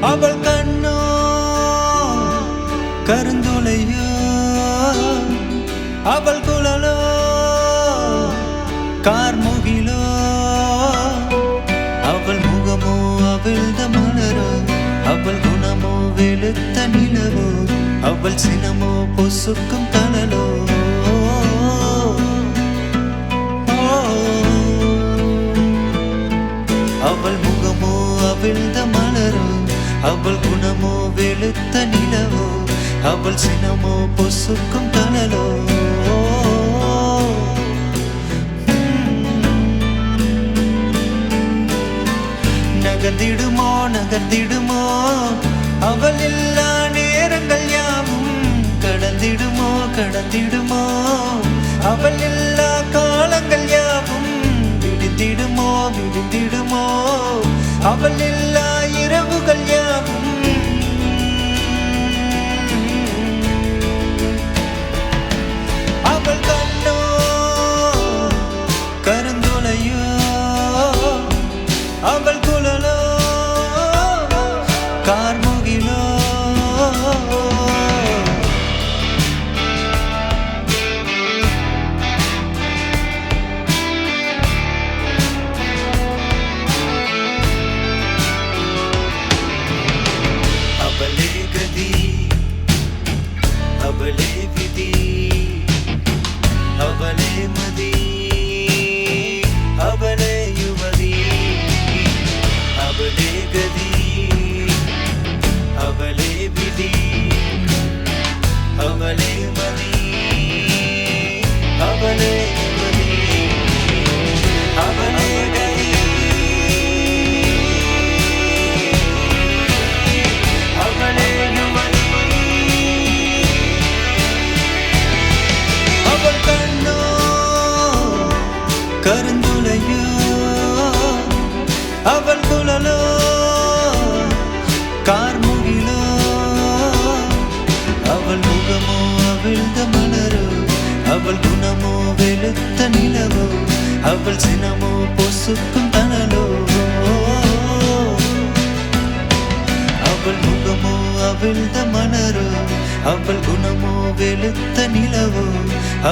அவள் கண்ணோ கருந்துளையோ, அவள் குழலோ கார்முகிலோ, அவள் முகமோ அவிழ்ந்த மலரோ, அவள் குணமோ வெளுத்த நிலவோ, அவள் சினமோ பொசுக்கும் தணலோ. அவள் முகமோ அவிழ்ந்த மலரோ, அவள் குணமோ வெளுத்த நிலவோ, அவள் சினமோ பொசுக்கும் தணலோ. நகர்ந்திடுமோ நகர்ந்திடுமோ அவள் இல்லா நேரங்கள் யாவும், கடந்திடுமோ கடந்திடுமோ அவள் இல்லா காலங்கள் யாவும், விடுந்திடுமோ விடுந்திடுமோ அவள் இல்லா இரவுகள் யாவும். அவள் கண்ணோ கருந்துளையோ, அவள் குழலோ கார்முகிலோ. அவளே கதி அவளே விதி, அவளே மதி அவளே யுவதி, அவளே கதி அவளே விதி, அவளே மதி அவளே யுவதி, அவளே கதி அவளே யுவதி. அவள் கண்ணோ கருந்துளையோ, அவள் குழலோ கார்முகிலோ, அவள் முகமோ அவிழ்ந்த மலரோ, அவள் குணமோ வெளுத்த நிலவோ, அவள் சினமோ பொசுக்கும் தணலோ. அவள் முகமோ அவிழ்ந்த மலரோ, அவள் குணமோ வெளுத்த நிலவோ,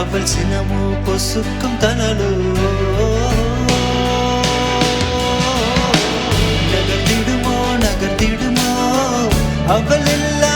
அவள் சினமோ பொசுக்கும் தணலோ. நகர்ந்திடுமோ நகர்ந்திடுமோ அவள் இல்லா